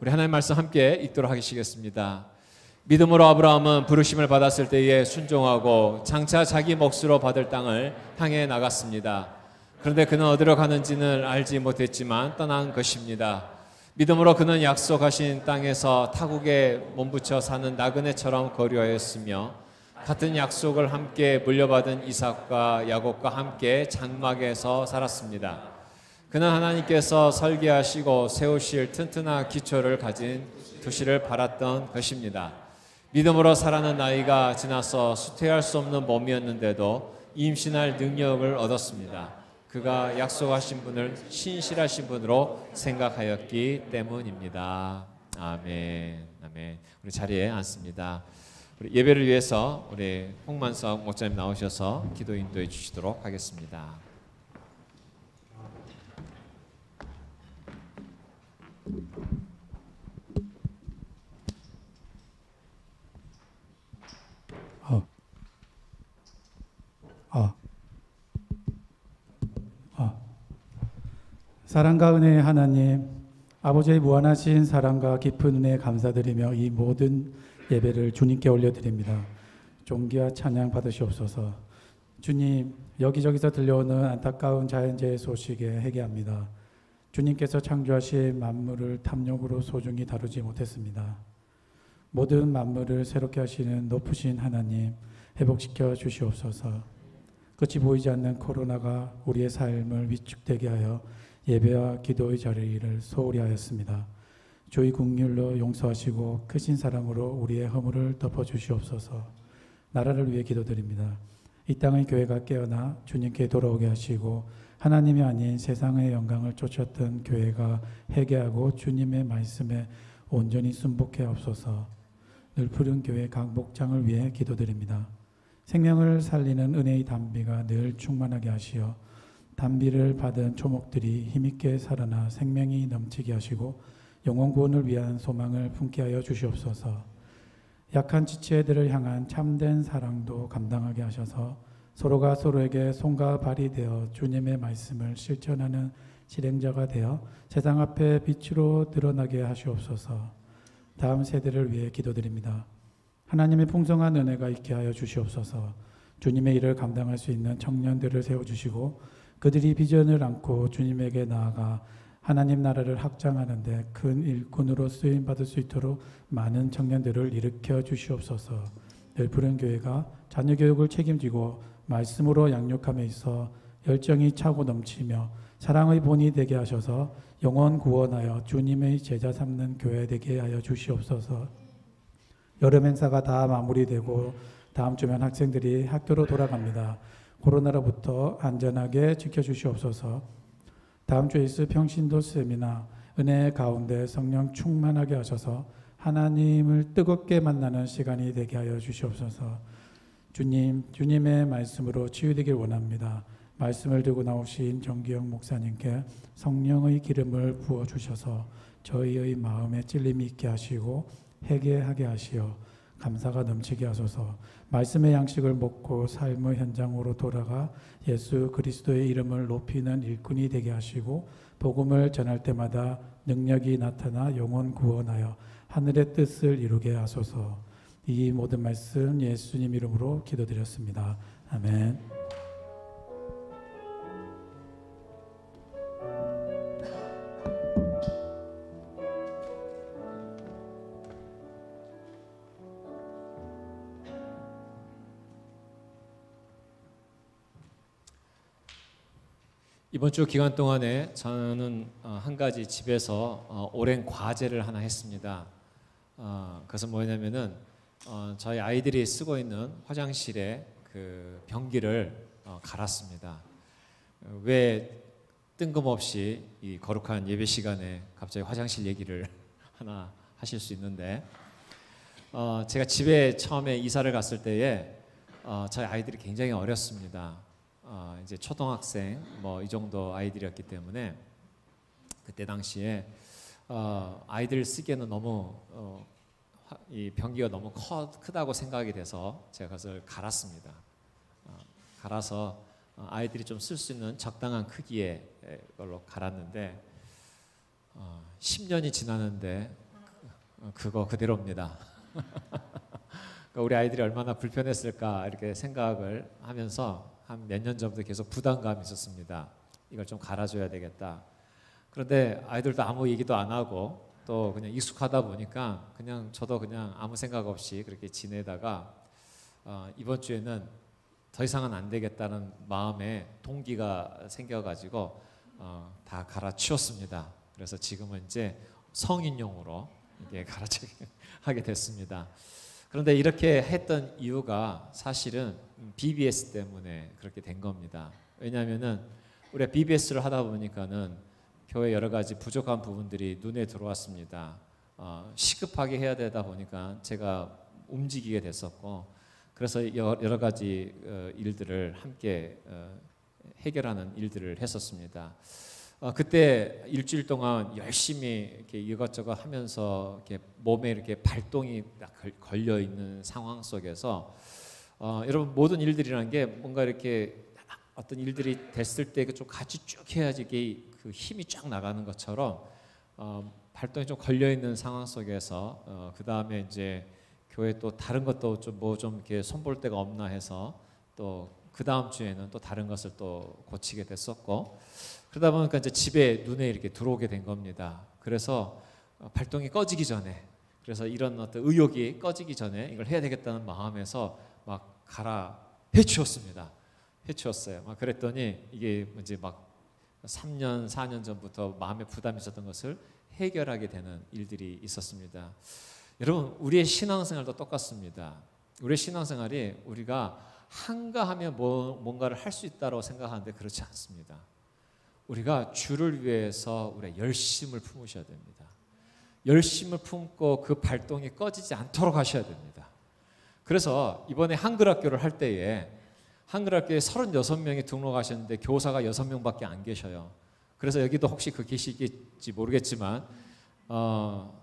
우리 하나님 말씀 함께 읽도록 하시겠습니다. 믿음으로 아브라함은 부르심을 받았을 때에 순종하고 장차 자기 몫으로 받을 땅을 향해 나갔습니다. 그런데 그는 어디로 가는지는 알지 못했지만 떠난 것입니다. 믿음으로 그는 약속하신 땅에서 타국에 몸붙여 사는 나그네처럼 거류하였으며 같은 약속을 함께 물려받은 이삭과 야곱과 함께 장막에서 살았습니다. 그는 하나님께서 설계하시고 세우실 튼튼한 기초를 가진 도시를 바랐던 것입니다. 믿음으로 살아는 나이가 지나서 수퇴할 수 없는 몸이었는데도 임신할 능력을 얻었습니다. 그가 약속하신 분을 신실하신 분으로 생각하였기 때문입니다. 아멘. 아멘. 우리 자리에 앉습니다. 우리 예배를 위해서 우리 홍만석 목사님 나오셔서 기도 인도해 주시도록 하겠습니다. 사랑과 은혜의 하나님, 아버지의 무한하신 사랑과 깊은 은혜에 감사드리며 이 모든 예배를 주님께 올려드립니다. 존귀와 찬양 받으시옵소서. 주님, 여기저기서 들려오는 안타까운 자연재해 소식에 회개합니다. 주님께서 창조하신 만물을 탐욕으로 소중히 다루지 못했습니다. 모든 만물을 새롭게 하시는 높으신 하나님, 회복시켜 주시옵소서. 끝이 보이지 않는 코로나가 우리의 삶을 위축되게 하여 예배와 기도의 자리를 소홀히 하였습니다. 주의 긍휼로 용서하시고 크신 사랑으로 우리의 허물을 덮어주시옵소서. 나라를 위해 기도드립니다. 이 땅의 교회가 깨어나 주님께 돌아오게 하시고 하나님이 아닌 세상의 영광을 쫓았던 교회가 회개하고 주님의 말씀에 온전히 순복해 없소서. 늘 푸른 교회 각 목장을 위해 기도드립니다. 생명을 살리는 은혜의 담비가 늘 충만하게 하시어 담비를 받은 초목들이 힘있게 살아나 생명이 넘치게 하시고 영혼 구원을 위한 소망을 품게 하여 주시옵소서. 약한 지체들을 향한 참된 사랑도 감당하게 하셔서 서로가 서로에게 손과 발이 되어 주님의 말씀을 실천하는 실행자가 되어 세상 앞에 빛으로 드러나게 하시옵소서. 다음 세대를 위해 기도드립니다. 하나님의 풍성한 은혜가 있게 하여 주시옵소서. 주님의 일을 감당할 수 있는 청년들을 세워주시고 그들이 비전을 안고 주님에게 나아가 하나님 나라를 확장하는 데 큰 일꾼으로 쓰임받을 수 있도록 많은 청년들을 일으켜 주시옵소서. 푸른 교회가 자녀 교육을 책임지고 말씀으로 양육함에 있어 열정이 차고 넘치며 사랑의 본이 되게 하셔서 영혼 구원하여 주님의 제자 삼는 교회 되게 하여 주시옵소서. 여름 행사가 다 마무리되고 다음 주면 학생들이 학교로 돌아갑니다. 코로나로부터 안전하게 지켜주시옵소서. 다음 주에 있을 평신도 세미나 은혜 가운데 성령 충만하게 하셔서 하나님을 뜨겁게 만나는 시간이 되게 하여 주시옵소서. 주님의 말씀으로 치유되길 원합니다. 말씀을 들고 나오신 정기영 목사님께 성령의 기름을 부어주셔서 저희의 마음에 찔림이 있게 하시고 회개하게 하시어 감사가 넘치게 하소서. 말씀의 양식을 먹고 삶의 현장으로 돌아가 예수 그리스도의 이름을 높이는 일꾼이 되게 하시고 복음을 전할 때마다 능력이 나타나 영혼 구원하여 하늘의 뜻을 이루게 하소서. 이 모든 말씀 예수님 이름으로 기도드렸습니다. 아멘. 이번 주 기간 동안에 저는 한 가지 집에서 오랜 과제를 하나 했습니다. 그것은 뭐냐면은 저희 아이들이 쓰고 있는 화장실에 그 변기를 갈았습니다. 왜 뜬금없이 이 거룩한 예배 시간에 갑자기 화장실 얘기를 하나 하실 수 있는데, 제가 집에 처음에 이사를 갔을 때에 저희 아이들이 굉장히 어렸습니다. 이제 초등학생 뭐 이 정도 아이들이었기 때문에 그때 당시에 아이들 쓰기에는 너무 이 변기가 너무 크다고 생각이 돼서 제가 그것을 갈았습니다. 갈아서 아이들이 좀 쓸 수 있는 적당한 크기의 걸로 갈았는데 10년이 지났는데 그거 그대로입니다. 그러니까 우리 아이들이 얼마나 불편했을까 이렇게 생각을 하면서 한 몇 년 전부터 계속 부담감이 있었습니다. 이걸 좀 갈아줘야 되겠다. 그런데 아이들도 아무 얘기도 안 하고 또 그냥 익숙하다 보니까 그냥 저도 그냥 아무 생각 없이 그렇게 지내다가 이번 주에는 더 이상은 안 되겠다는 마음에 동기가 생겨가지고 다 갈아치웠습니다. 그래서 지금은 이제 성인용으로 이게 갈아치하게 됐습니다. 그런데 이렇게 했던 이유가 사실은 BBS 때문에 그렇게 된 겁니다. 왜냐하면은 우리가 BBS를 하다 보니까는 교회 여러 가지 부족한 부분들이 눈에 들어왔습니다. 시급하게 해야 되다 보니까 제가 움직이게 됐었고, 그래서 여러 가지 일들을 함께 해결하는 일들을 했었습니다. 그때 일주일 동안 열심히 이렇게 이것저것 하면서 이렇게 몸에 이렇게 발동이 걸려 있는 상황 속에서 여러분 모든 일들이라는 게 뭔가 이렇게 어떤 일들이 됐을 때 좀 같이 쭉 해야지 이게 그 힘이 쫙 나가는 것처럼 발동이 좀 걸려 있는 상황 속에서 그 다음에 이제 교회 또 다른 것도 좀 뭐 좀 이렇게 손볼 데가 없나 해서 또 그 다음 주에는 또 다른 것을 또 고치게 됐었고, 그러다 보니까 이제 집에 눈에 이렇게 들어오게 된 겁니다. 그래서 발동이 꺼지기 전에, 그래서 이런 어떤 의욕이 꺼지기 전에 이걸 해야 되겠다는 마음에서 막 갈아 해치웠습니다. 해치웠어요. 막 그랬더니 이게 이제 막 3년, 4년 전부터 마음에 부담이 있었던 것을 해결하게 되는 일들이 있었습니다. 여러분, 우리의 신앙생활도 똑같습니다. 우리의 신앙생활이 우리가 한가하면 뭔가를 할 수 있다고 생각하는데 그렇지 않습니다. 우리가 주를 위해서 우리의 열심을 품으셔야 됩니다. 열심을 품고 그 발동이 꺼지지 않도록 하셔야 됩니다. 그래서 이번에 한글학교를 할 때에 한글학교에 36명이 등록하셨는데 교사가 6명밖에 안 계셔요. 그래서 여기도 혹시 계시겠지 모르겠지만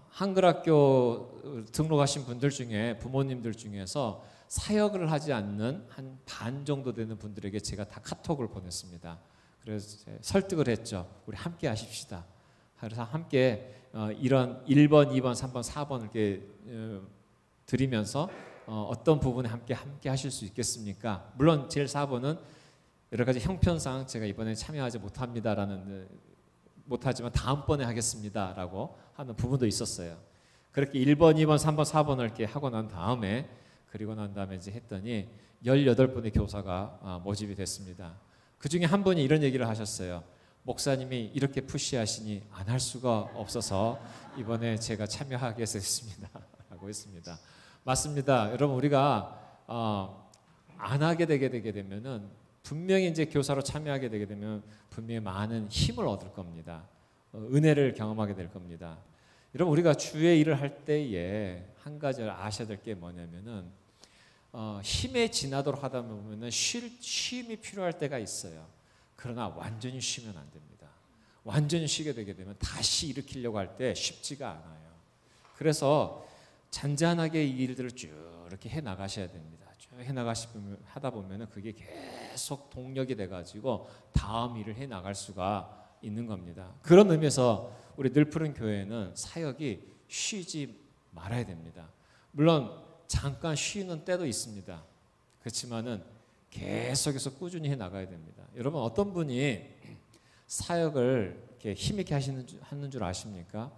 한글학교 등록하신 분들 중에 부모님들 중에서 사역을 하지 않는 한 반 정도 되는 분들에게 제가 다 카톡을 보냈습니다. 그래서 설득을 했죠. 우리 함께 하십시다. 그래서 함께 이런 1번, 2번, 3번, 4번을 이렇게 드리면서 어떤 부분에 함께 하실 수 있겠습니까? 물론 제일 4번은 여러 가지 형편상 제가 이번에 참여하지 못하지만 다음번에 하겠습니다라고 하는 부분도 있었어요. 그렇게 1번, 2번, 3번, 4번을 이렇게 하고 난 다음에 그리고 난 다음에 이제 했더니 18분의 교사가 모집이 됐습니다. 그 중에 한 분이 이런 얘기를 하셨어요. 목사님이 이렇게 푸시하시니 안 할 수가 없어서 이번에 제가 참여하게 됐습니다. 라고 했습니다. 맞습니다. 여러분, 우리가 안 하게 되게 되면은 분명히 이제 교사로 참여하게 되게 되면 분명히 많은 힘을 얻을 겁니다. 은혜를 경험하게 될 겁니다. 여러분, 우리가 주의 일을 할 때에 한 가지 아셔야 될 게 뭐냐면은 힘에 지나도록 하다 보면은 쉼이 필요할 때가 있어요. 그러나 완전히 쉬면 안 됩니다. 완전히 쉬게 되게 되면 다시 일으키려고 할 때 쉽지가 않아요. 그래서 잔잔하게 이 일들을 쭉 이렇게 해 나가셔야 됩니다. 쭉 해 하다 보면은 그게 계속 동력이 돼가지고 다음 일을 해 나갈 수가 있는 겁니다. 그런 의미에서 우리 늘푸른 교회는 사역이 쉬지 말아야 됩니다. 물론 잠깐 쉬는 때도 있습니다. 그렇지만은 계속해서 꾸준히 해 나가야 됩니다. 여러분, 어떤 분이 사역을 이렇게 힘있게 하는 줄 아십니까?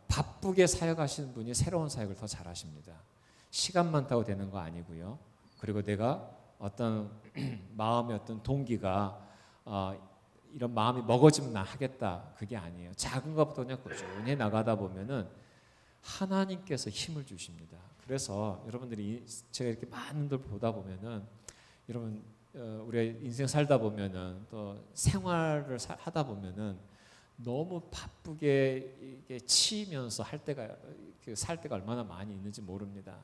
바쁘게 사역하시는 분이 새로운 사역을 더 잘하십니다. 시간 많다고 되는 거 아니고요. 그리고 내가 어떤 마음의 어떤 동기가 이런 마음이 먹어지면 나 하겠다, 그게 아니에요. 작은 것부터 그냥 꾸준히 나가다 보면은 하나님께서 힘을 주십니다. 그래서 여러분들이 제가 이렇게 많은 들 보다 보면은 여러분 우리가 인생 살다 보면은 또 생활을 하다 보면은 너무 바쁘게 이게 치이면서 살 때가 얼마나 많이 있는지 모릅니다.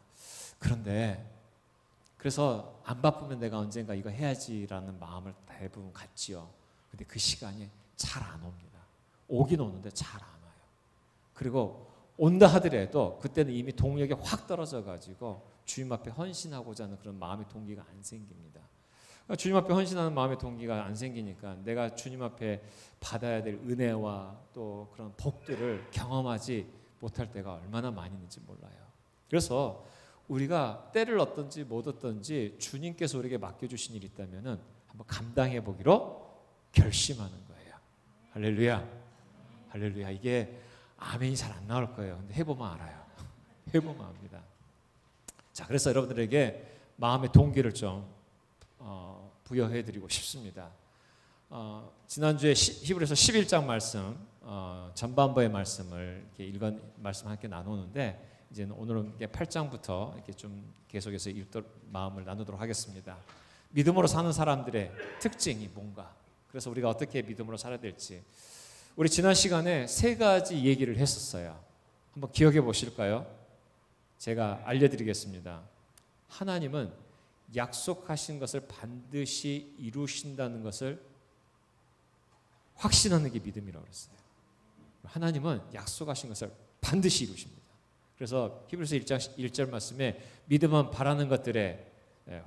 그런데 그래서 안 바쁘면 내가 언젠가 이거 해야지라는 마음을 대부분 갖지요. 근데 그 시간이 잘 안 옵니다. 오긴 오는데 잘 안 와요. 그리고 온다 하더라도 그때는 이미 동력이 확 떨어져 가지고 주님 앞에 헌신하고자 하는 그런 마음의 동기가 안 생깁니다. 그러니까 주님 앞에 헌신하는 마음의 동기가 안 생기니까 내가 주님 앞에 받아야 될 은혜와 또 그런 복들을 경험하지 못할 때가 얼마나 많이 있는지 몰라요. 그래서 우리가 때를 얻든지 못 얻든지 주님께서 우리에게 맡겨주신 일이 있다면 한번 감당해 보기로 결심하는 거예요. 할렐루야. 할렐루야. 이게 아멘이 잘 안 나올 거예요. 근데 해보면 알아요. 해보면 압니다. 자, 그래서 여러분들에게 마음의 동기를 좀 부여해드리고 싶습니다. 지난주에 히브리서 11장 말씀, 전반부의 말씀을 이렇게 말씀 함께 나누는데, 이제는 오늘은 8장부터 이렇게 좀 계속해서 마음을 나누도록 하겠습니다. 믿음으로 사는 사람들의 특징이 뭔가, 그래서 우리가 어떻게 믿음으로 살아야 될지, 우리 지난 시간에 3가지 얘기를 했었어요. 한번 기억해 보실까요? 제가 알려드리겠습니다. 하나님은 약속하신 것을 반드시 이루신다는 것을 확신하는 게 믿음이라고 했어요. 하나님은 약속하신 것을 반드시 이루십니다. 그래서 히브리서 1장 1절 말씀에 믿음은 바라는 것들의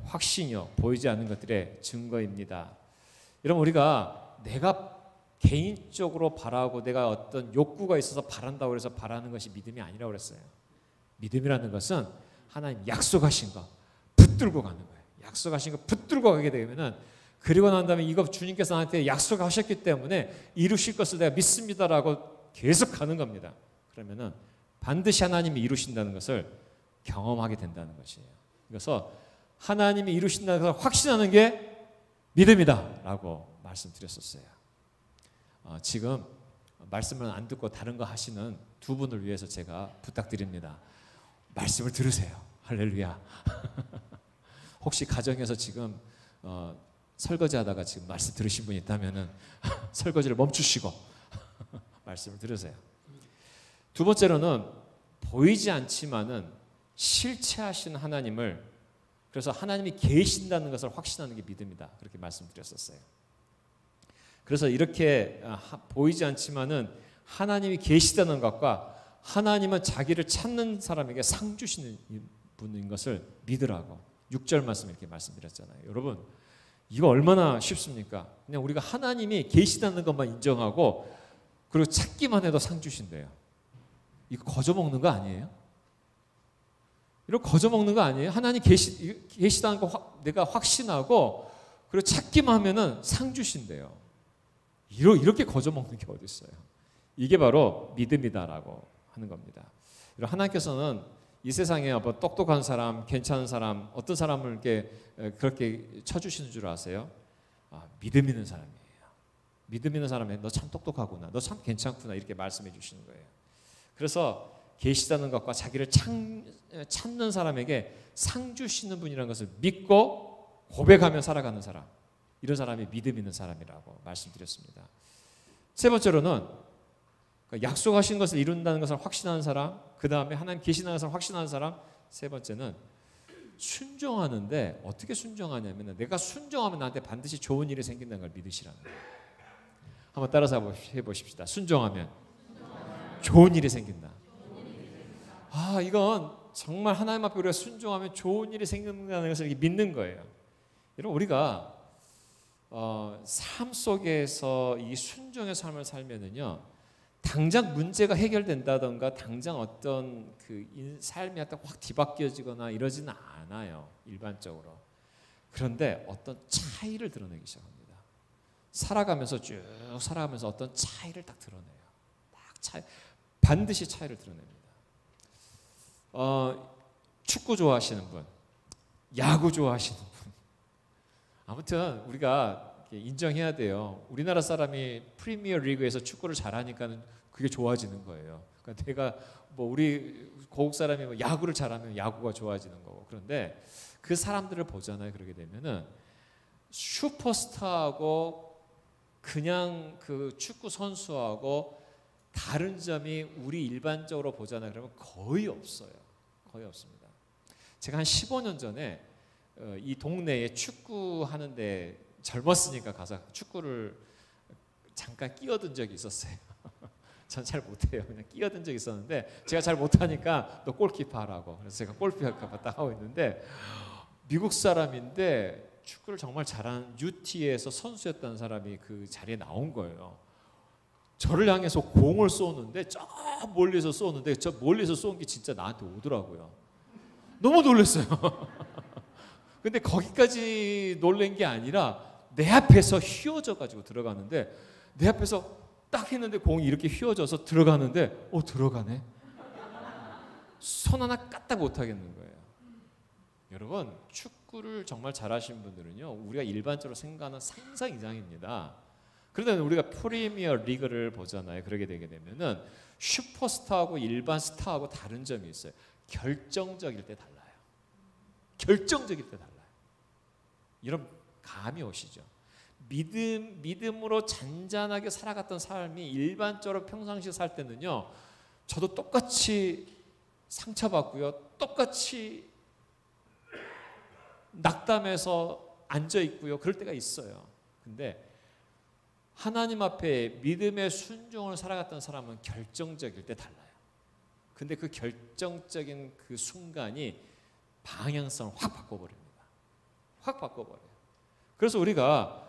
확신이요 보이지 않는 것들의 증거입니다. 여러분, 우리가 내가 개인적으로 바라고 내가 어떤 욕구가 있어서 바란다고 해서 바라는 것이 믿음이 아니라고 그랬어요. 믿음이라는 것은 하나님 약속하신 거 붙들고 가는 거예요. 약속하신 거 붙들고 가게 되면은, 그리고 난 다음에 이거 주님께서 나한테 약속하셨기 때문에 이루실 것을 내가 믿습니다라고 계속 가는 겁니다. 그러면은 반드시 하나님이 이루신다는 것을 경험하게 된다는 것이에요. 그래서 하나님이 이루신다는 것을 확신하는 게 믿음이다라고 말씀드렸었어요. 지금 말씀을 안 듣고 다른 거 하시는 2분을 위해서 제가 부탁드립니다. 말씀을 들으세요. 할렐루야. 혹시 가정에서 지금 설거지하다가 지금 말씀 들으신 분이 있다면은 설거지를 멈추시고 말씀을 들으세요. 2번째로는 보이지 않지만은 실체하신 하나님을, 그래서 하나님이 계신다는 것을 확신하는 게 믿음이다, 그렇게 말씀드렸었어요. 그래서 이렇게 보이지 않지만은 하나님이 계시다는 것과 하나님은 자기를 찾는 사람에게 상 주시는 분인 것을 믿으라고 6절 말씀 이렇게 말씀드렸잖아요. 여러분, 이거 얼마나 쉽습니까? 그냥 우리가 하나님이 계시다는 것만 인정하고 그리고 찾기만 해도 상 주신대요. 이거 거저 먹는 거 아니에요? 이거 거저 먹는 거 아니에요? 하나님 계시다는 거 내가 확신하고 그리고 찾기만 하면은 상 주신대요. 이렇게 거저 먹는 게 어디 있어요? 이게 바로 믿음이다라고 하는 겁니다. 하나님께서는 이 세상에 똑똑한 사람, 괜찮은 사람, 어떤 사람을 이렇게 그렇게 쳐주시는 줄 아세요? 믿음 있는 사람이에요. 믿음 있는 사람이 너 참 똑똑하구나, 너 참 괜찮구나, 이렇게 말씀해 주시는 거예요. 그래서 계시다는 것과 자기를 찾는 사람에게 상 주시는 분이라는 것을 믿고 고백하며 살아가는 사람, 이런 사람이 믿음 있는 사람이라고 말씀드렸습니다. 3번째로는 약속하신 것을 이룬다는 것을 확신하는 사람, 그 다음에 하나님 계시다는 것을 확신하는 사람, 3번째는 순종하는데 어떻게 순종하냐면 내가 순종하면 나한테 반드시 좋은 일이 생긴다는 걸 믿으시라는 거예요. 한번 따라서 해보십시다. 순종하면 좋은 일이 생긴다. 이건 정말 하나님 앞에 우리가 순종하면 좋은 일이 생긴다는 것을 믿는 거예요. 여러분, 우리가 삶 속에서 이 순종의 삶을 살면은요, 당장 문제가 해결된다던가 당장 어떤 그 삶이 확 뒤바뀌어지거나 이러지는 않아요, 일반적으로. 그런데 어떤 차이를 드러내기 시작합니다. 살아가면서 쭉 살아가면서 어떤 차이를 딱 드러내요. 반드시 차이를 드러냅니다. 축구 좋아하시는 분, 야구 좋아하시는 분, 아무튼 우리가 인정해야 돼요. 우리나라 사람이 프리미어 리그에서 축구를 잘하니까 그게 좋아지는 거예요. 그러니까 내가 우리 고국 사람이 야구를 잘하면 야구가 좋아지는 거고. 그런데 그 사람들을 보잖아요. 그러게 되면은 슈퍼스타하고 그냥 그 축구 선수하고 다른 점이 우리 일반적으로 보잖아요. 그러면 거의 없어요. 거의 없습니다. 제가 한 15년 전에 이 동네에 축구 하는데 젊었으니까 가서 축구를 잠깐 끼어든 적이 있었어요. 전 잘 못해요. 그냥 끼어든 적이 있었는데 제가 잘 못하니까 너 골키퍼 하라고. 그래서 제가 골키퍼 딱 하고 있는데 미국 사람인데 축구를 정말 잘하는 UT에서 선수였다는 사람이 그 자리에 나온 거예요. 저를 향해서 공을 쏘는데 저 멀리서 쏘는데 저 멀리서 쏜 게 진짜 나한테 오더라고요. 너무 놀랐어요. 근데 거기까지 놀란 게 아니라 내 앞에서 휘어져 가지고 들어가는데 내 앞에서 딱 했는데 공이 이렇게 휘어져서 들어가는데 들어가네. 손 하나 까딱 못 하겠는 거예요. 여러분, 축구를 정말 잘하시는 분들은요, 우리가 일반적으로 생각하는 상상 이상입니다. 그런데 우리가 프리미어 리그를 보잖아요. 그러게 되게 되면은 슈퍼스타하고 일반 스타하고 다른 점이 있어요. 결정적일 때 달라요. 결정적일 때 달라요. 여러분, 감이 오시죠? 믿음으로 잔잔하게 살아갔던 삶이 일반적으로 평상시에 살 때는요, 저도 똑같이 상처받고요, 똑같이 낙담해서 앉아 있고요, 그럴 때가 있어요. 근데 하나님 앞에 믿음의 순종을 살아갔던 사람은 결정적일 때 달라요. 근데 그 결정적인 그 순간이 방향성을 확 바꿔버립니다. 확 바꿔버려요. 그래서 우리가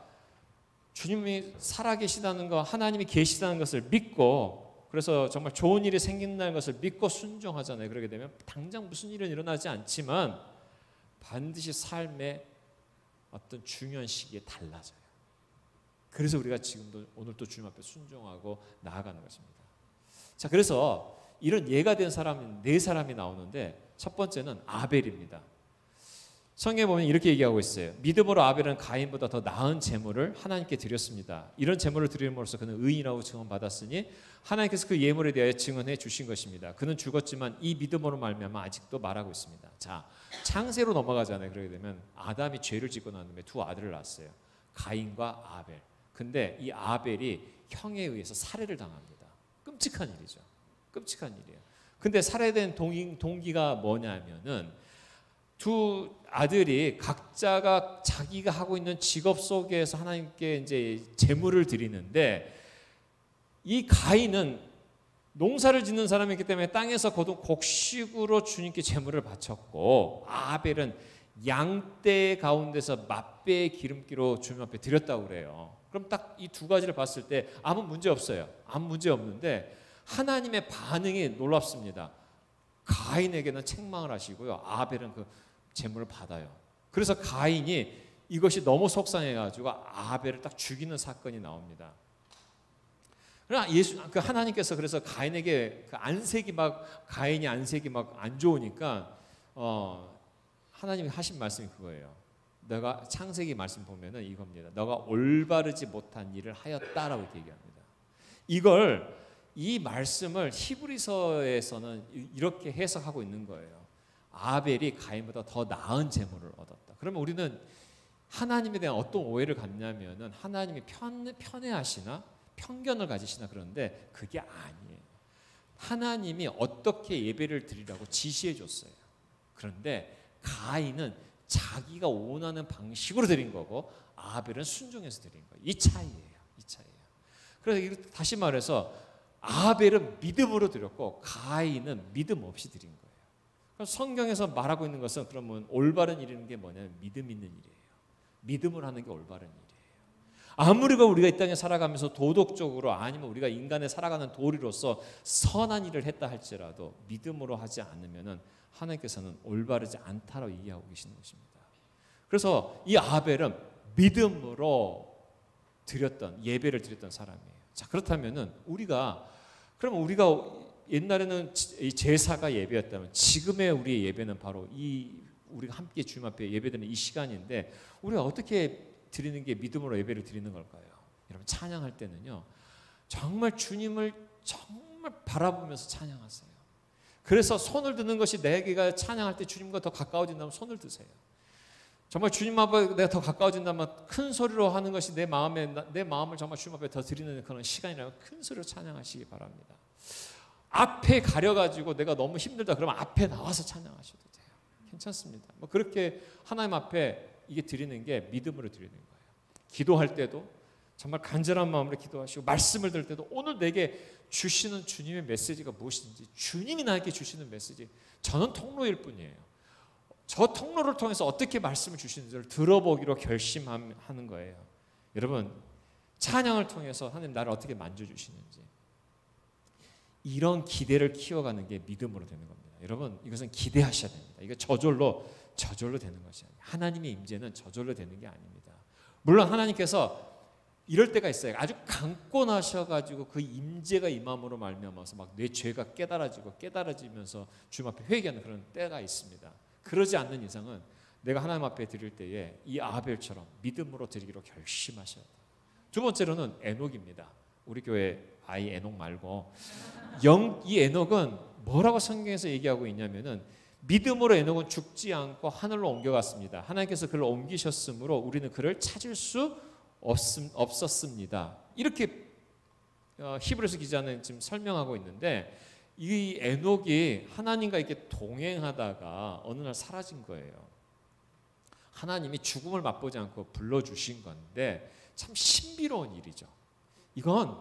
주님이 살아계시다는 것, 하나님이 계시다는 것을 믿고, 그래서 정말 좋은 일이 생긴다는 것을 믿고 순종하잖아요. 그러게 되면 당장 무슨 일은 일어나지 않지만 반드시 삶의 어떤 중요한 시기에 달라져요. 그래서 우리가 지금도 오늘 또 주님 앞에 순종하고 나아가는 것입니다. 자, 그래서 이런 예가 된 사람이 네 사람이 나오는데 첫 번째는 아벨입니다. 성경에 보면 이렇게 얘기하고 있어요. 믿음으로 아벨은 가인보다 더 나은 제물을 하나님께 드렸습니다. 이런 제물을 드림으로써 그는 의인이라고 증언받았으니 하나님께서 그 예물에 대하여 증언해 주신 것입니다. 그는 죽었지만 이 믿음으로 말미암아 아직도 말하고 있습니다. 자, 창세로 넘어가잖아요. 그러게 되면 아담이 죄를 짓고 난 후에 두 아들을 낳았어요. 가인과 아벨. 근데 이 아벨이 형에 의해서 살해를 당합니다. 끔찍한 일이죠. 끔찍한 일이에요. 근데 살해된 동기가 뭐냐면은 두 아들이 각자가 자기가 하고 있는 직업 속에서 하나님께 이제 제물을 드리는데, 이 가인은 농사를 짓는 사람이기 때문에 땅에서 거둔 곡식으로 주님께 제물을 바쳤고, 아벨은 양떼 가운데서 맛배의 기름기로 주님 앞에 드렸다고 그래요. 그럼 딱 이 두 가지를 봤을 때 아무 문제 없어요. 아무 문제 없는데 하나님의 반응이 놀랍습니다. 가인에게는 책망을 하시고요, 아벨은 그 제물을 받아요. 그래서 가인이 이것이 너무 속상해가지고 아벨을 딱 죽이는 사건이 나옵니다. 그러나 하나님께서 그래서 가인에게 그 안색이 가인이 안색이 안 좋으니까 하나님이 하신 말씀이 그거예요. 너가 창세기 말씀 보면은 이겁니다. 너가 올바르지 못한 일을 하였다라고 얘기합니다. 이 말씀을 히브리서에서는 이렇게 해석하고 있는 거예요. 아벨이 가인보다 더 나은 제물을 얻었다. 그러면 우리는 하나님에 대한 어떤 오해를 갖냐면은 하나님이 편애하시나 편견을 가지시나 그러는데 그게 아니에요. 하나님이 어떻게 예배를 드리라고 지시해 줬어요. 그런데 가인은 자기가 원하는 방식으로 드린 거고 아벨은 순종해서 드린 거예요. 이 차이예요. 이 차이예요. 그래서 다시 말해서 아벨은 믿음으로 드렸고 가인은 믿음 없이 드린 거예요. 성경에서 말하고 있는 것은 그러면 올바른 일이라는 게 뭐냐면 믿음 있는 일이에요. 믿음을 하는 게 올바른 일이에요. 아무리 우리가 이 땅에 살아가면서 도덕적으로 아니면 우리가 인간에 살아가는 도리로서 선한 일을 했다 할지라도 믿음으로 하지 않으면은 하나님께서는 올바르지 않다라고 얘기하고 계시는 것입니다. 그래서 이 아벨은 믿음으로 예배를 드렸던 사람이에요. 자, 그렇다면은 우리가 옛날에는 제사가 예배였다면 지금의 우리의 예배는 바로 우리가 함께 주님 앞에 예배드리는 이 시간인데 우리가 어떻게 드리는 게 믿음으로 예배를 드리는 걸까요? 여러분, 찬양할 때는요, 정말 주님을 정말 바라보면서 찬양하세요. 그래서 손을 드는 것이 내가 찬양할 때 주님과 더 가까워진다면 손을 드세요. 정말 주님 앞에 내가 더 가까워진다면 큰 소리로 하는 것이 내 마음을 정말 주님 앞에 더 드리는 그런 시간이라면 큰 소리로 찬양하시기 바랍니다. 앞에 가려가지고 내가 너무 힘들다 그러면 앞에 나와서 찬양하셔도 돼요. 괜찮습니다. 그렇게 하나님 앞에 이게 드리는 게 믿음으로 드리는 거예요. 기도할 때도 정말 간절한 마음으로 기도하시고 말씀을 들을 때도 오늘 내게 주시는 주님의 메시지가 무엇인지, 주님이 나에게 주시는 메시지, 저는 통로일 뿐이에요. 저 통로를 통해서 어떻게 말씀을 주시는지를 들어보기로 결심하는 거예요. 여러분, 찬양을 통해서 하나님 나를 어떻게 만져주시는지 이런 기대를 키워가는 게 믿음으로 되는 겁니다. 여러분 이것은 기대하셔야 됩니다. 이거 저절로 되는 것이 아니에요. 하나님의 임재는 저절로 되는 게 아닙니다. 물론 하나님께서 이럴 때가 있어요. 아주 강권하셔가지고 그 임재가 임함으로 말미암아서 막 내 죄가 깨달아지면서 주님 앞에 회개하는 그런 때가 있습니다. 그러지 않는 이상은 내가 하나님 앞에 드릴 때에 이 아벨처럼 믿음으로 드리기로 결심하셔야 돼요. 두 번째로는 에녹입니다. 우리 교회 아이 에녹 말고 이 에녹은 뭐라고 성경에서 얘기하고 있냐면은 믿음으로 에녹은 죽지 않고 하늘로 옮겨갔습니다. 하나님께서 그를 옮기셨으므로 우리는 그를 찾을 수 없었습니다. 이렇게 히브리서 기자는 지금 설명하고 있는데 이 에녹이 하나님과 이렇게 동행하다가 어느 날 사라진 거예요. 하나님이 죽음을 맛보지 않고 불러주신 건데 참 신비로운 일이죠. 이건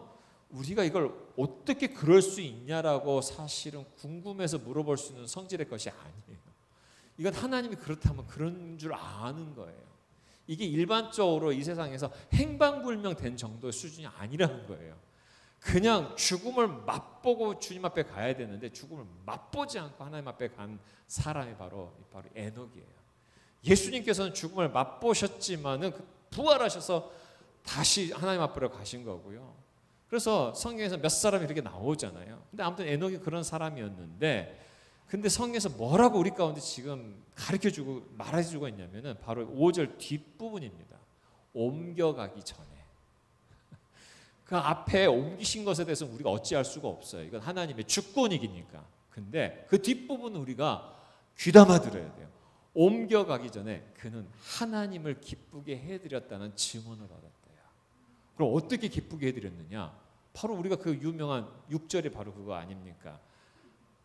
우리가 이걸 어떻게 그럴 수 있냐라고 사실은 궁금해서 물어볼 수 있는 성질의 것이 아니에요. 이건 하나님이 그렇다면 그런 줄 아는 거예요. 이게 일반적으로 이 세상에서 행방불명된 정도의 수준이 아니라는 거예요. 그냥 죽음을 맛보고 주님 앞에 가야 되는데 죽음을 맛보지 않고 하나님 앞에 간 사람이 바로 에녹이에요. 예수님께서는 죽음을 맛보셨지만은 부활하셔서 다시 하나님 앞으로 가신 거고요. 그래서 성경에서 몇 사람이 이렇게 나오잖아요. 근데 아무튼 에녹이 그런 사람이었는데 근데 성경에서 뭐라고 우리 가운데 지금 가르쳐주고 말해주고 있냐면은 바로 5절 뒷부분입니다. 옮겨가기 전에 그 앞에 옮기신 것에 대해서는 우리가 어찌할 수가 없어요. 이건 하나님의 주권이기니까. 근데 그 뒷부분은 우리가 귀담아 들어야 돼요. 옮겨가기 전에 그는 하나님을 기쁘게 해드렸다는 증언을 받았대요. 그럼 어떻게 기쁘게 해드렸느냐? 바로 우리가 그 유명한 6절이 바로 그거 아닙니까?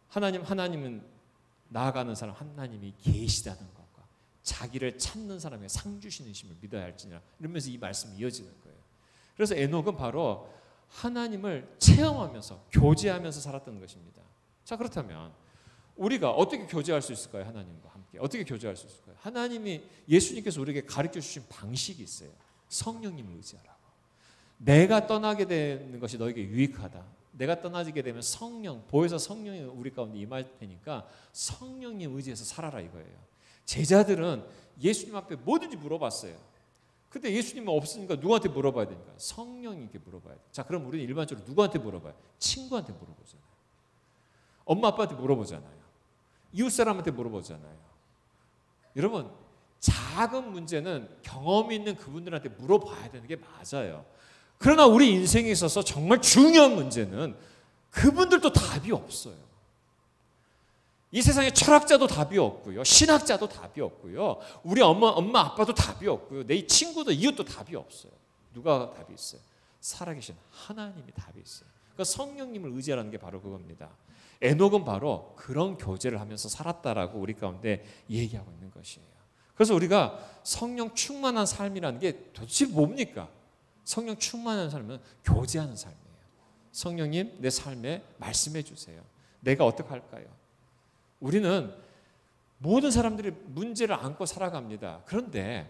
하나님은 나아가는 사람 하나님이 계시다는 것과 자기를 찾는 사람에게 상 주시는 심을 믿어야 할지니라 이러면서 이 말씀이 이어지는 거예요. 그래서 에녹은 바로 하나님을 체험하면서 교제하면서 살았던 것입니다. 자 그렇다면 우리가 어떻게 교제할 수 있을까요? 하나님과 함께 어떻게 교제할 수 있을까요? 하나님이 예수님께서 우리에게 가르쳐 주신 방식이 있어요. 성령님을 의지하라고. 내가 떠나게 되는 것이 너에게 유익하다. 내가 떠나지게 되면 보혜사 성령이 우리 가운데 임할 테니까 성령님 의지해서 살아라 이거예요. 제자들은 예수님 앞에 뭐든지 물어봤어요. 근데 예수님은 없으니까 누구한테 물어봐야 되니까 성령님께 물어봐야 돼요. 자 그럼 우리는 일반적으로 누구한테 물어봐요? 친구한테 물어보잖아요. 엄마 아빠한테 물어보잖아요. 이웃 사람한테 물어보잖아요. 여러분 작은 문제는 경험이 있는 그분들한테 물어봐야 되는 게 맞아요. 그러나 우리 인생에 있어서 정말 중요한 문제는 그분들도 답이 없어요. 이 세상에 철학자도 답이 없고요. 신학자도 답이 없고요. 우리 엄마 아빠도 답이 없고요. 내 친구도 이웃도 답이 없어요. 누가 답이 있어요? 살아계신 하나님이 답이 있어요. 그러니까 성령님을 의지하라는 게 바로 그겁니다. 에녹은 바로 그런 교제를 하면서 살았다라고 우리 가운데 얘기하고 있는 것이에요. 그래서 우리가 성령 충만한 삶이라는 게 도대체 뭡니까? 성령 충만한 삶은 교제하는 삶이에요. 성령님 내 삶에 말씀해 주세요. 내가 어떻게 할까요? 우리는 모든 사람들이 문제를 안고 살아갑니다. 그런데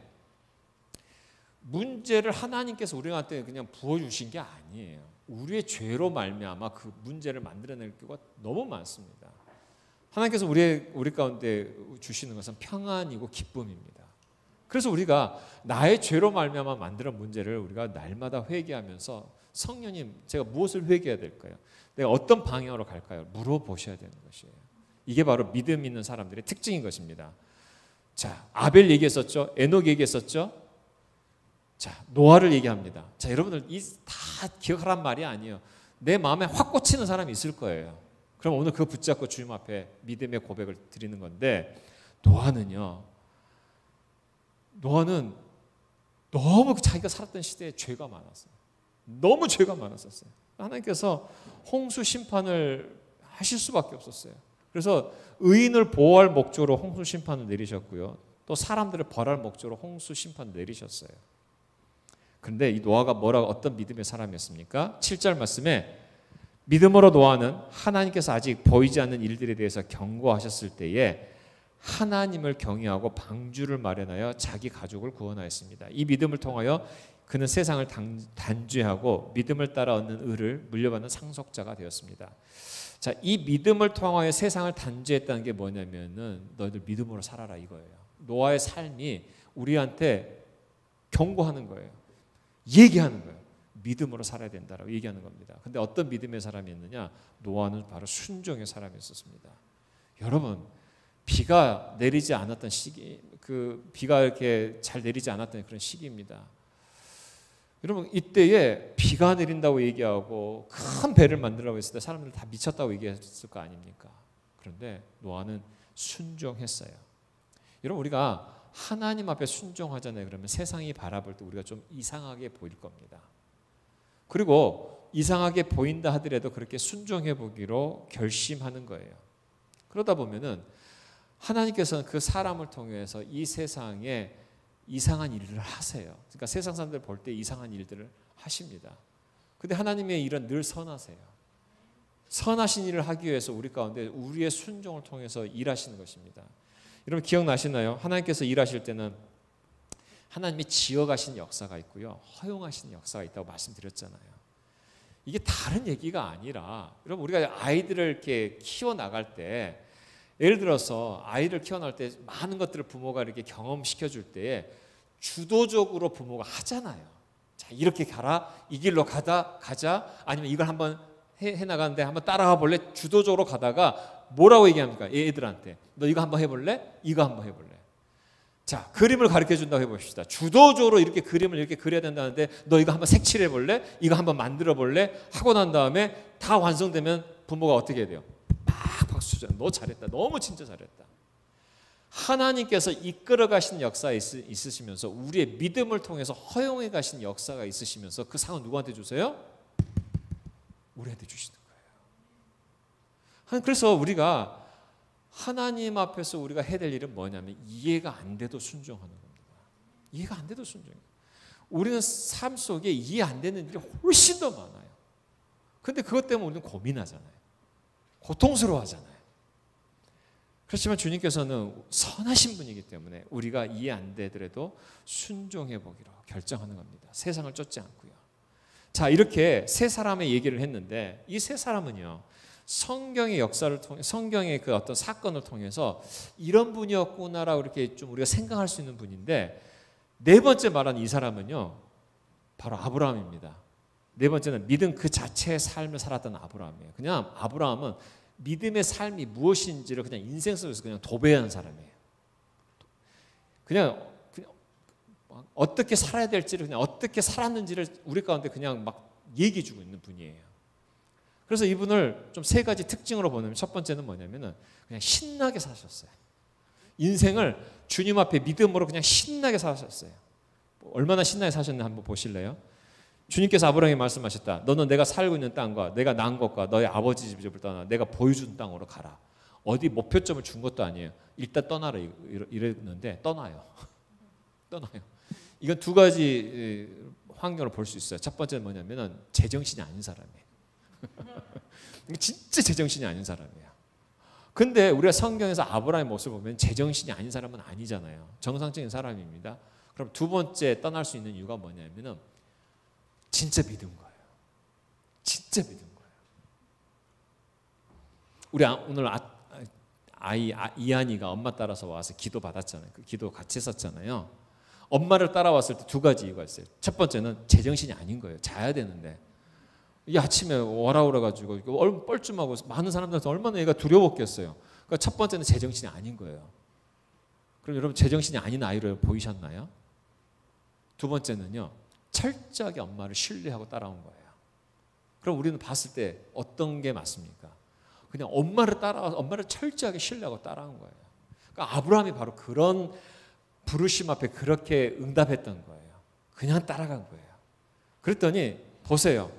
문제를 하나님께서 우리한테 그냥 부어주신 게 아니에요. 우리의 죄로 말미암아 그 문제를 만들어낼 경우가 너무 많습니다. 하나님께서 우리 가운데 주시는 것은 평안이고 기쁨입니다. 그래서 우리가 나의 죄로 말미암아 만드는 문제를 우리가 날마다 회개하면서 성령님 제가 무엇을 회개해야 될까요? 내가 어떤 방향으로 갈까요? 물어보셔야 되는 것이에요. 이게 바로 믿음 있는 사람들의 특징인 것입니다. 자, 아벨 얘기했었죠. 에녹 얘기했었죠. 자, 노아를 얘기합니다. 자, 여러분들 다 기억하란 말이 아니에요. 내 마음에 확 꽂히는 사람이 있을 거예요. 그럼 오늘 그거 붙잡고 주님 앞에 믿음의 고백을 드리는 건데 노아는 너무 자기가 살았던 시대에 죄가 많았어요. 너무 죄가 많았었어요. 하나님께서 홍수 심판을 하실 수밖에 없었어요. 그래서 의인을 보호할 목적으로 홍수 심판을 내리셨고요. 또 사람들을 벌할 목적으로 홍수 심판을 내리셨어요. 그런데 이 노아가 어떤 믿음의 사람이었습니까? 7절 말씀에 믿음으로 노아는 하나님께서 아직 보이지 않는 일들에 대해서 경고하셨을 때에 하나님을 경외하고 방주를 마련하여 자기 가족을 구원하였습니다. 이 믿음을 통하여 그는 세상을 단죄하고 믿음을 따라 얻는 의를 물려받는 상속자가 되었습니다. 자, 이 믿음을 통하여 세상을 단죄했다는 게 뭐냐면은 너희들 믿음으로 살아라 이거예요. 노아의 삶이 우리한테 경고하는 거예요. 얘기하는 거예요. 믿음으로 살아야 된다라고 얘기하는 겁니다. 근데 어떤 믿음의 사람이었느냐? 노아는 바로 순종의 사람이었습니다. 여러분, 비가 내리지 않았던 시기, 그 비가 이렇게 잘 내리지 않았던 그런 시기입니다. 여러분, 이때에 비가 내린다고 얘기하고 큰 배를 만들라고 했을 때 사람들 다 미쳤다고 얘기했을 거 아닙니까? 그런데 노아는 순종했어요. 여러분, 우리가 하나님 앞에 순종하잖아요. 그러면 세상이 바라볼 때 우리가 좀 이상하게 보일 겁니다. 그리고 이상하게 보인다 하더라도 그렇게 순종해 보기로 결심하는 거예요. 그러다 보면은 하나님께서는 그 사람을 통해서 이 세상에 이상한 일들을 하세요. 그러니까 세상 사람들 볼 때 이상한 일들을 하십니다. 근데 하나님의 일은 늘 선하세요. 선하신 일을 하기 위해서 우리 가운데 우리의 순종을 통해서 일하시는 것입니다. 여러분 기억나시나요? 하나님께서 일하실 때는 하나님이 지어가신 역사가 있고요, 허용하신 역사가 있다고 말씀드렸잖아요. 이게 다른 얘기가 아니라, 여러분 우리가 아이들을 이렇게 키워 나갈 때, 예를 들어서 아이를 키워나갈 때 많은 것들을 부모가 이렇게 경험시켜 줄 때에 주도적으로 부모가 하잖아요. 자, 이렇게 가라, 이 길로 가자, 아니면 이걸 한번 해 나가는데 한번 따라가 볼래? 주도적으로 가다가 뭐라고 얘기합니까? 애들한테 너 이거 한번 해볼래? 이거 한번 해볼래? 자, 그림을 가르쳐 준다고 해봅시다. 주도적으로 이렇게 그림을 이렇게 그려야 된다는데 너 이거 한번 색칠해 볼래? 이거 한번 만들어 볼래? 하고 난 다음에 다 완성되면 부모가 어떻게 해야 돼요? 막 박수 쳐. 너 잘했다. 너무 진짜 잘했다. 하나님께서 이끌어 가신 역사가 있으시면서 우리의 믿음을 통해서 허용해 가신 역사가 있으시면서 그 상은 누구한테 주세요? 우리한테 주시는 거예요. 그래서 우리가 하나님 앞에서 우리가 해야 될 일은 뭐냐면 이해가 안 돼도 순종하는 겁니다. 이해가 안 돼도 순종해요. 우리는 삶 속에 이해 안 되는 일이 훨씬 더 많아요. 근데 그것 때문에 우리는 고민하잖아요. 고통스러워하잖아요. 그렇지만 주님께서는 선하신 분이기 때문에 우리가 이해 안 되더라도 순종해 보기로 결정하는 겁니다. 세상을 쫓지 않고요. 자, 이렇게 세 사람의 얘기를 했는데 이 세 사람은요, 성경의 역사를 통해, 성경의 그 어떤 사건을 통해서 이런 분이었구나라고 이렇게 좀 우리가 생각할 수 있는 분인데, 네 번째 말한 이 사람은요, 바로 아브라함입니다. 네 번째는 믿음 그 자체의 삶을 살았던 아브라함이에요. 그냥 아브라함은 믿음의 삶이 무엇인지를 그냥 인생 속에서 그냥 도배한 사람이에요. 그냥 어떻게 살아야 될지를, 그냥 어떻게 살았는지를 우리 가운데 그냥 막 얘기해 주고 있는 분이에요. 그래서 이분을 좀 세 가지 특징으로 보면, 첫 번째는 뭐냐면은 그냥 신나게 사셨어요. 인생을 주님 앞에 믿음으로 그냥 신나게 사셨어요. 얼마나 신나게 사셨나 한번 보실래요? 주님께서 아브라함에게 말씀하셨다. 너는 내가 살고 있는 땅과 내가 낳은 것과 너의 아버지 집을 떠나 내가 보여준 땅으로 가라. 어디 목표점을 준 것도 아니에요. 일단 떠나라 이랬는데 떠나요. 떠나요. 이건 두 가지 환경을 볼 수 있어요. 첫 번째는 뭐냐면은 제정신이 아닌 사람이에요. 진짜 제정신이 아닌 사람이야. 근데 우리가 성경에서 아브라함의 모습을 보면 제정신이 아닌 사람은 아니잖아요. 정상적인 사람입니다. 그럼 두 번째 떠날 수 있는 이유가 뭐냐면은 진짜 믿은 거예요. 진짜 믿은 거예요. 우리 오늘 아이 이한이가 엄마 따라서 와서 기도 받았잖아요. 그 기도 같이 했었잖아요. 엄마를 따라왔을 때 두 가지 이유가 있어요. 첫 번째는 제정신이 아닌 거예요. 자야 되는데. 이 아침에 오라 그래가지고 뻘쭘하고 많은 사람들한테 얼마나 얘가 두려웠겠어요. 그러니까 첫 번째는 제정신이 아닌 거예요. 그럼 여러분 제정신이 아닌 아이로 보이셨나요? 두 번째는요, 철저하게 엄마를 신뢰하고 따라온 거예요. 그럼 우리는 봤을 때 어떤 게 맞습니까? 그냥 엄마를 철저하게 신뢰하고 따라온 거예요. 그러니까 아브라함이 바로 그런 부르심 앞에 그렇게 응답했던 거예요. 그냥 따라간 거예요. 그랬더니 보세요.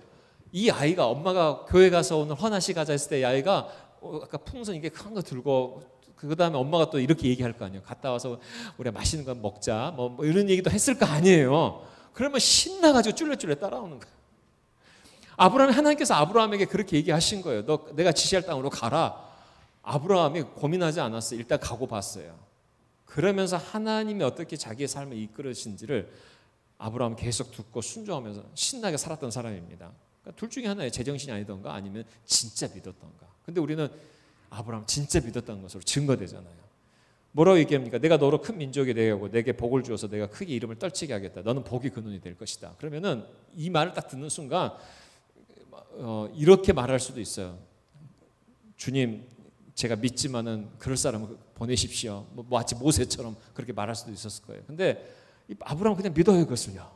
이 아이가, 엄마가 교회 가서 오늘 헌화식 가자 했을 때 이 아이가 아까 풍선 이게 큰 거 들고, 그 다음에 엄마가 또 이렇게 얘기할 거 아니에요. 갔다 와서 우리가 맛있는 거 먹자 뭐 이런 얘기도 했을 거 아니에요. 그러면 신나가지고 쫄래쫄래 따라오는 거예요. 하나님께서 아브라함에게 그렇게 얘기하신 거예요. 너 내가 지시할 땅으로 가라. 아브라함이 고민하지 않았어요. 일단 가고 봤어요. 그러면서 하나님이 어떻게 자기의 삶을 이끌으신지를 아브라함은 계속 듣고 순종하면서 신나게 살았던 사람입니다. 그러니까 둘 중에 하나의 제정신이 아니던가 아니면 진짜 믿었던가. 근데 우리는 아브라함 진짜 믿었다는 것으로 증거되잖아요. 뭐라고 얘기합니까? 내가 너로 큰 민족이 되게 하고 내게 복을 주어서 내가 크게 이름을 떨치게 하겠다. 너는 복이 근원이 될 것이다. 그러면은 이 말을 딱 듣는 순간 이렇게 말할 수도 있어요. 주님, 제가 믿지만은 그럴 사람을 보내십시오. 뭐 마치 모세처럼 그렇게 말할 수도 있었을 거예요. 근데 아브라함은 그냥 믿어요, 그것을요.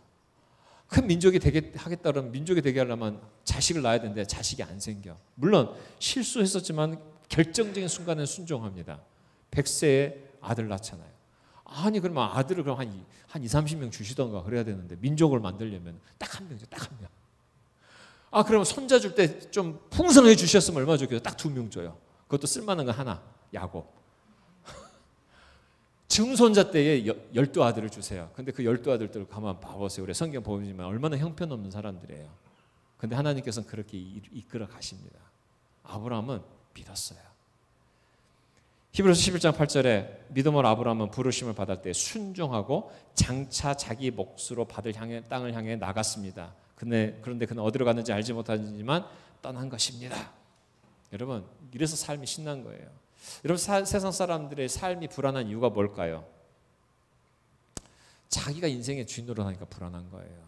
큰 민족이 되게 하겠다 그러면 민족이 되게 하려면 자식을 낳아야 되는데 자식이 안 생겨. 물론 실수했었지만 결정적인 순간에 순종합니다. 100세에 아들 낳잖아요. 아니 그러면 아들을 그럼 한 20-30명 주시던가 그래야 되는데 민족을 만들려면 딱 한 명이죠. 딱 한 명. 아 그러면 손자 줄 때 좀 풍성하게 주셨으면 얼마나 좋겠어요. 딱 2명 줘요. 그것도 쓸만한 거 하나, 야곱. 증손자 때에 12아들을 주세요. 근데 그 12아들들을 가만 봐보세요. 우리 성경 보시면 얼마나 형편없는 사람들이에요. 근데 하나님께서는 그렇게 이끌어 가십니다. 아브라함은 믿었어요. 히브리서 11장 8절에 믿음으로 아브라함은 부르심을 받을 때 순종하고 장차 자기 몫으로 받을 땅을 향해 나갔습니다. 그런데 그는 어디로 갔는지 알지 못하지만 떠난 것입니다. 여러분, 이래서 삶이 신난 거예요. 여러분, 세상 사람들의 삶이 불안한 이유가 뭘까요? 자기가 인생의 주인으로 하니까 불안한 거예요.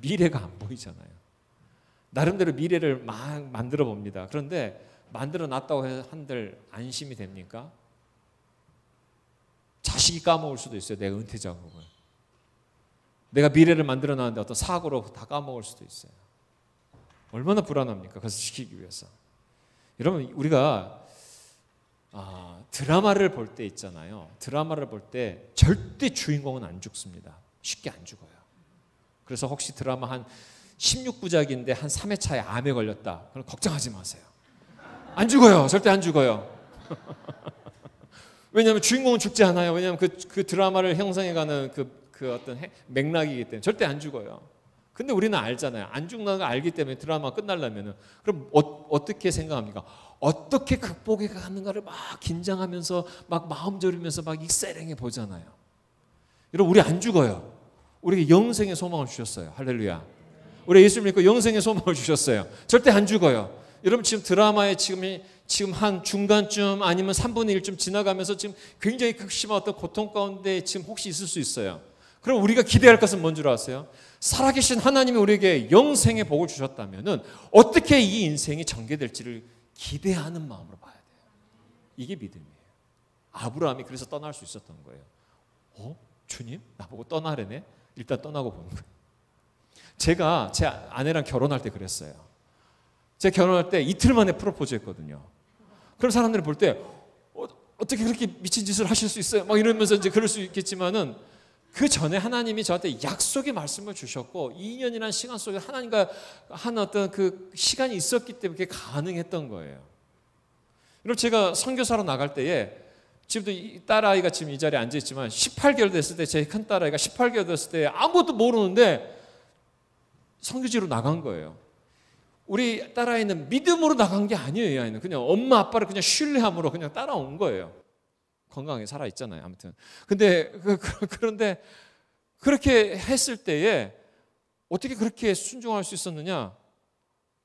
미래가 안 보이잖아요. 나름대로 미래를 막 만들어 봅니다. 그런데 만들어 놨다고 한들 안심이 됩니까? 자식이 까먹을 수도 있어요. 내가 은퇴 작업을. 내가 미래를 만들어 놨는데 어떤 사고로 다 까먹을 수도 있어요. 얼마나 불안합니까? 그것을 지키기 위해서. 여러분, 우리가 드라마를 볼 때 있잖아요. 드라마를 볼 때 절대 주인공은 안 죽습니다. 쉽게 안 죽어요. 그래서 혹시 드라마 한 16부작인데 한 3회차에 암에 걸렸다. 그럼 걱정하지 마세요. 안 죽어요. 절대 안 죽어요. 왜냐하면 주인공은 죽지 않아요. 왜냐하면 그 드라마를 형성해가는 그 어떤 맥락이기 때문에 절대 안 죽어요. 근데 우리는 알잖아요. 안 죽는 걸 알기 때문에 드라마 끝나려면은 그럼 어떻게 생각합니까? 어떻게 극복해 가는가를 막 긴장하면서 막 마음 졸이면서 막 익사랭해 보잖아요. 여러분, 우리 안 죽어요. 우리에게 영생의 소망을 주셨어요. 할렐루야. 우리 예수 믿고 영생의 소망을 주셨어요. 절대 안 죽어요. 여러분, 지금 드라마에 지금 한 중간쯤 아니면 3분의 1쯤 지나가면서 지금 굉장히 극심한 어떤 고통 가운데 지금 혹시 있을 수 있어요. 그럼 우리가 기대할 것은 뭔 줄 아세요? 살아계신 하나님이 우리에게 영생의 복을 주셨다면은 어떻게 이 인생이 전개될지를 기대하는 마음으로 봐야 돼요. 이게 믿음이에요. 아브라함이 그래서 떠날 수 있었던 거예요. 주님? 나보고 떠나래네? 일단 떠나고 보는 거예요. 제가 제 아내랑 결혼할 때 그랬어요. 제가 결혼할 때 이틀 만에 프로포즈 했거든요. 그런 사람들이 볼 때 어떻게 그렇게 미친 짓을 하실 수 있어요? 막 이러면서 이제 그럴 수 있겠지만은 그 전에 하나님이 저한테 약속의 말씀을 주셨고 2년이라는 시간 속에 하나님과 한 어떤 그 시간이 있었기 때문에 그게 가능했던 거예요. 여러분, 제가 선교사로 나갈 때에 지금도 이 딸아이가 지금 이 자리에 앉아 있지만 18개월 됐을 때 제 큰 딸아이가 18개월 됐을 때 아무것도 모르는데 선교지로 나간 거예요. 우리 딸아이는 믿음으로 나간 게 아니에요. 이 아이는 그냥 엄마 아빠를 그냥 신뢰함으로 그냥 따라온 거예요. 건강하게 살아 있잖아요. 아무튼 근데 그런데 그렇게 했을 때에 어떻게 그렇게 순종할 수 있었느냐?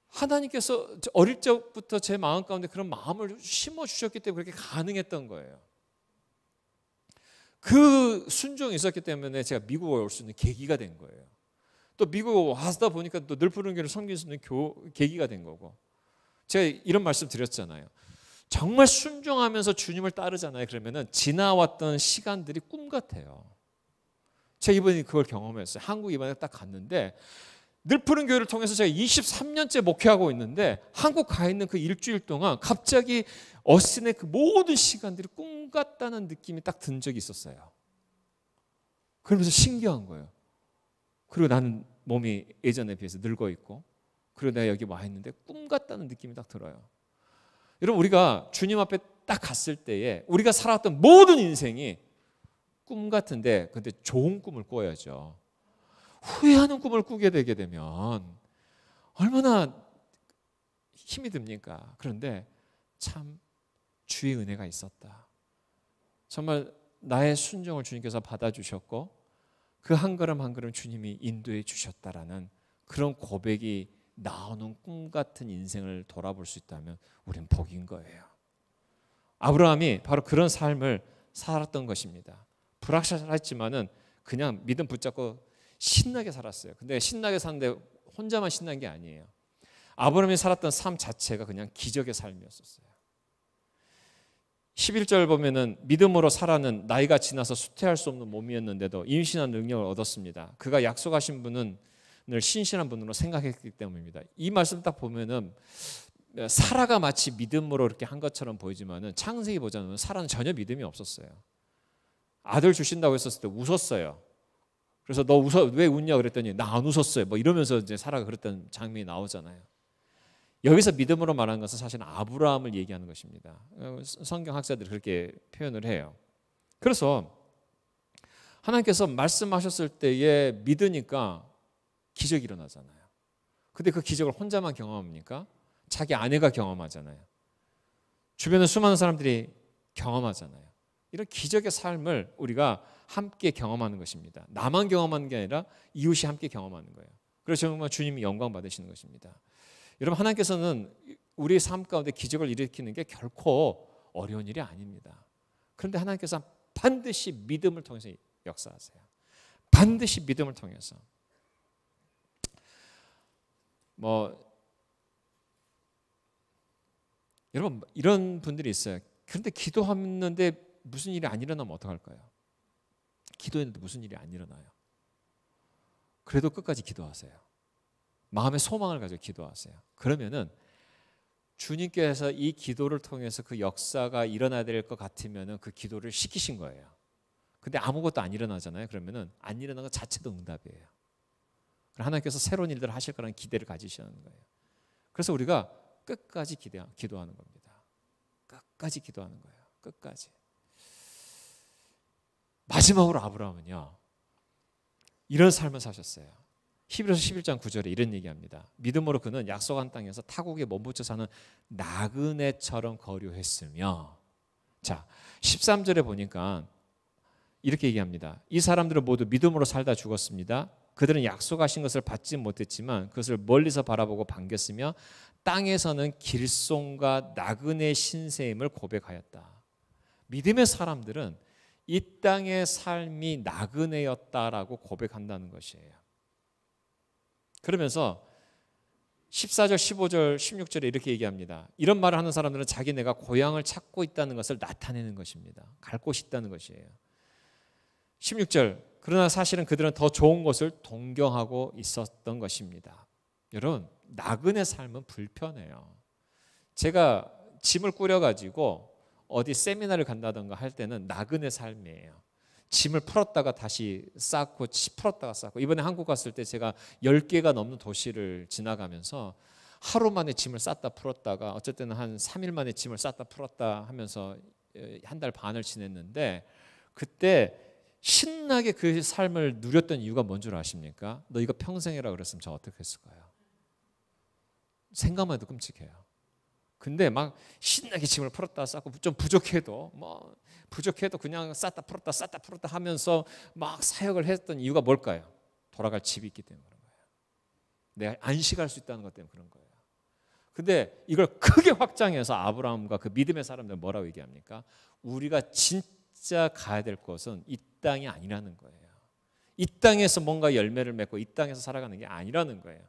하나님께서 어릴 적부터 제 마음 가운데 그런 마음을 심어 주셨기 때문에 그렇게 가능했던 거예요. 그 순종이 있었기 때문에 제가 미국에 올 수 있는 계기가 된 거예요. 또 미국에 와서 보니까 또 늘푸른교를 섬길 수 있는 계기가 된 거고. 제가 이런 말씀 드렸잖아요. 정말 순종하면서 주님을 따르잖아요. 그러면은 지나왔던 시간들이 꿈 같아요. 제가 이번에 그걸 경험했어요. 한국 이번에 딱 갔는데 늘푸른 교회를 통해서 제가 23년째 목회하고 있는데 한국 가 있는 그 일주일 동안 갑자기 어신의 그 모든 시간들이 꿈 같다는 느낌이 딱 든 적이 있었어요. 그러면서 신기한 거예요. 그리고 나는 몸이 예전에 비해서 늙어 있고 그리고 내가 여기 와 있는데 꿈 같다는 느낌이 딱 들어요. 여러분, 우리가 주님 앞에 딱 갔을 때에 우리가 살아왔던 모든 인생이 꿈 같은데 근데 좋은 꿈을 꿔야죠. 후회하는 꿈을 꾸게 되게 되면 얼마나 힘이 듭니까? 그런데 참 주의 은혜가 있었다. 정말 나의 순종을 주님께서 받아주셨고 그 한 걸음 한 걸음 주님이 인도해 주셨다라는 그런 고백이 나오는 꿈 같은 인생을 돌아볼 수 있다면 우리는 복인 거예요. 아브라함이 바로 그런 삶을 살았던 것입니다. 불확실했지만은 그냥 믿음 붙잡고 신나게 살았어요. 근데 신나게 사는데 혼자만 신난 게 아니에요. 아브라함이 살았던 삶 자체가 그냥 기적의 삶이었었어요. 11절 보면은 믿음으로 사라는 나이가 지나서 수태할 수 없는 몸이었는데도 임신한 능력을 얻었습니다. 그가 약속하신 분은 늘 신실한 분으로 생각했기 때문입니다. 이 말씀 딱 보면은 사라가 마치 믿음으로 이렇게 한 것처럼 보이지만은 창세기 보자면 사라는 전혀 믿음이 없었어요. 아들 주신다고 했었을 때 웃었어요. 그래서 너 왜 웃냐 그랬더니 나 안 웃었어요. 뭐 이러면서 이제 사라가 그랬던 장면이 나오잖아요. 여기서 믿음으로 말하는 것은 사실은 아브라함을 얘기하는 것입니다. 성경 학자들이 그렇게 표현을 해요. 그래서 하나님께서 말씀하셨을 때에 믿으니까 기적이 일어나잖아요. 근데 그 기적을 혼자만 경험합니까? 자기 아내가 경험하잖아요. 주변에 수많은 사람들이 경험하잖아요. 이런 기적의 삶을 우리가 함께 경험하는 것입니다. 나만 경험하는 게 아니라 이웃이 함께 경험하는 거예요. 그래서 정말 주님이 영광 받으시는 것입니다. 여러분, 하나님께서는 우리의 삶 가운데 기적을 일으키는 게 결코 어려운 일이 아닙니다. 그런데 하나님께서 반드시 믿음을 통해서 역사하세요. 반드시 믿음을 통해서. 여러분, 이런 분들이 있어요. 그런데 기도하는데 무슨 일이 안 일어나면 어떡할까요? 기도했는데 무슨 일이 안 일어나요. 그래도 끝까지 기도하세요. 마음의 소망을 가지고 기도하세요. 그러면은 주님께서 이 기도를 통해서 그 역사가 일어나야 될 것 같으면은 그 기도를 시키신 거예요. 근데 아무것도 안 일어나잖아요. 그러면은 안 일어나는 것 자체도 응답이에요. 하나님께서 새로운 일들을 하실 거라는 기대를 가지시는 거예요. 그래서 우리가 끝까지 기도하는 겁니다. 끝까지 기도하는 거예요. 끝까지. 마지막으로 아브라함은요, 이런 삶을 사셨어요. 히브리서 11장 9절에 이런 얘기합니다. 믿음으로 그는 약속한 땅에서 타국에 몸붙여 사는 나그네처럼 거류했으며, 자 13절에 보니까 이렇게 얘기합니다. 이 사람들은 모두 믿음으로 살다 죽었습니다. 그들은 약속하신 것을 받지 못했지만 그것을 멀리서 바라보고 반겼으며 땅에서는 길송과 나그네 신세임을 고백하였다. 믿음의 사람들은 이 땅의 삶이 나그네였다라고 고백한다는 것이에요. 그러면서 14절, 15절, 16절에 이렇게 얘기합니다. 이런 말을 하는 사람들은 자기네가 고향을 찾고 있다는 것을 나타내는 것입니다. 갈 곳이 있다는 것이에요. 16절, 그러나 사실은 그들은 더 좋은 것을 동경하고 있었던 것입니다. 여러분, 나그네 삶은 불편해요. 제가 짐을 꾸려가지고 어디 세미나를 간다던가 할 때는 나그네 삶이에요. 짐을 풀었다가 다시 쌓고 풀었다가 쌓고, 이번에 한국 갔을 때 제가 10개가 넘는 도시를 지나가면서 하루 만에 짐을 쌓다 풀었다가 어쩔 때는 한 3일 만에 짐을 쌓다 풀었다 하면서 한 달 반을 지냈는데, 그때 신나게 그 삶을 누렸던 이유가 뭔 줄 아십니까? 너 이거 평생 해라 그랬으면 저 어떻게 했을까요? 생각만 해도 끔찍해요. 근데 막 신나게 짐을 풀었다 쌓고, 좀 부족해도 그냥 쌓다 풀었다 하면서 막 사역을 했던 이유가 뭘까요? 돌아갈 집이 있기 때문에 그런 거예요. 내가 안식할 수 있다는 것 때문에 그런 거예요. 근데 이걸 크게 확장해서 아브라함과 그 믿음의 사람들은 뭐라고 얘기합니까? 우리가 진짜 가야 될 곳은 이 땅이 아니라는 거예요. 이 땅에서 뭔가 열매를 맺고 이 땅에서 살아가는 게 아니라는 거예요.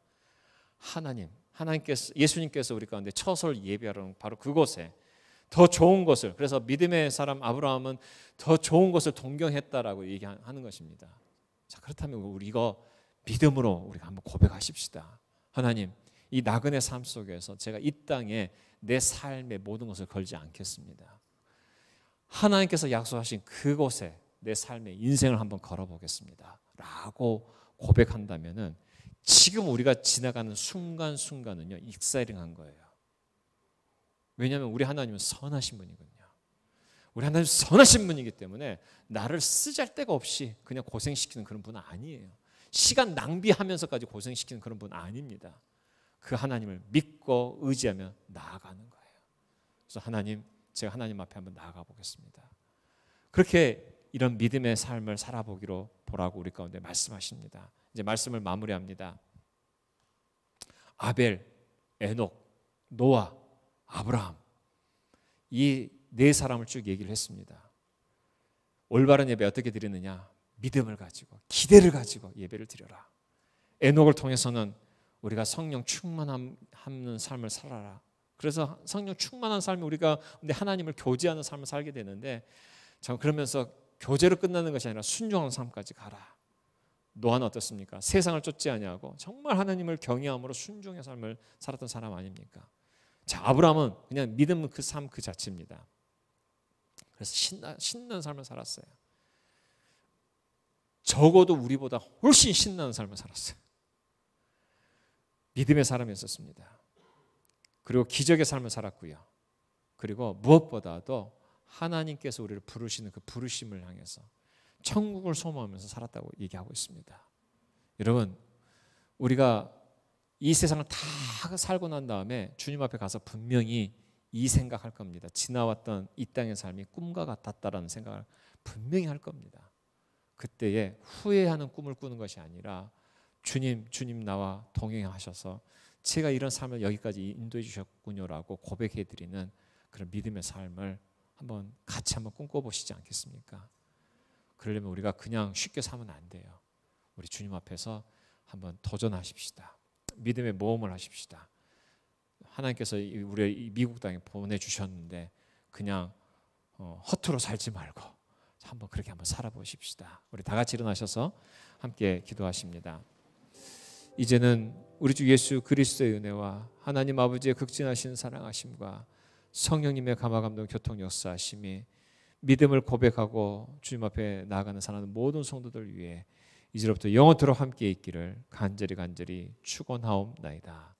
하나님께서, 예수님께서 우리 가운데 처소를 예비하러 바로 그곳에 더 좋은 것을, 그래서 믿음의 사람 아브라함은 더 좋은 것을 동경했다라고 얘기하는 것입니다. 자, 그렇다면 우리 이거 믿음으로 우리가 한번 고백하십시다. 하나님, 이 나그네 삶 속에서 제가 이 땅에 내 삶의 모든 것을 걸지 않겠습니다. 하나님께서 약속하신 그곳에 내 삶의 인생을 한번 걸어보겠습니다 라고 고백한다면은 지금 우리가 지나가는 순간순간은요, 익사이링한 거예요. 왜냐하면 우리 하나님은 선하신 분이거든요. 우리 하나님은 선하신 분이기 때문에 나를 쓰잘데가 없이 그냥 고생시키는 그런 분은 아니에요. 시간 낭비하면서까지 고생시키는 그런 분은 아닙니다. 그 하나님을 믿고 의지하며 나아가는 거예요. 그래서 하나님, 제가 하나님 앞에 한번 나아가 보겠습니다. 그렇게 이런 믿음의 삶을 살아보기로 보라고 우리 가운데 말씀하십니다. 이제 말씀을 마무리합니다. 아벨, 에녹, 노아, 아브라함, 이 네 사람을 쭉 얘기를 했습니다. 올바른 예배 어떻게 드리느냐? 믿음을 가지고, 기대를 가지고 예배를 드려라. 에녹을 통해서는 우리가 성령 충만하는 삶을 살아라. 그래서 성령 충만한 삶이 우리가 하나님을 교제하는 삶을 살게 되는데, 그러면서 교제로 끝나는 것이 아니라 순종하는 삶까지 가라. 노아는 어떻습니까? 세상을 쫓지 아니하고 정말 하나님을 경외함으로 순종의 삶을 살았던 사람 아닙니까? 자, 아브라함은 그냥 믿음 그 삶 그 자체입니다. 그래서 신나는 삶을 살았어요. 적어도 우리보다 훨씬 신나는 삶을 살았어요. 믿음의 사람이었습니다. 그리고 기적의 삶을 살았고요. 그리고 무엇보다도 하나님께서 우리를 부르시는 그 부르심을 향해서 천국을 소망하면서 살았다고 얘기하고 있습니다. 여러분, 우리가 이 세상을 다 살고 난 다음에 주님 앞에 가서 분명히 이 생각할 겁니다. 지나왔던 이 땅의 삶이 꿈과 같았다라는 생각을 분명히 할 겁니다. 그때에 후회하는 꿈을 꾸는 것이 아니라 주님 나와 동행하셔서 제가 이런 삶을 여기까지 인도해 주셨군요라고 고백해 드리는 그런 믿음의 삶을 같이 한번 꿈꿔보시지 않겠습니까? 그러려면 우리가 그냥 쉽게 살면 안 돼요. 우리 주님 앞에서 한번 도전하십시다. 믿음의 모험을 하십시다. 하나님께서 우리 미국 땅에 보내주셨는데 그냥 허투루 살지 말고 그렇게 한번 살아보십시다. 우리 다 같이 일어나셔서 함께 기도하십니다. 이제는 우리 주 예수 그리스도의 은혜와 하나님 아버지의 극진하신 사랑하심과 성령님의 감화감동 교통 역사하심이 믿음을 고백하고 주님 앞에 나아가는 사랑하는 모든 성도들 위해 이제로부터 영원토록 함께 있기를 간절히 축원하옵나이다.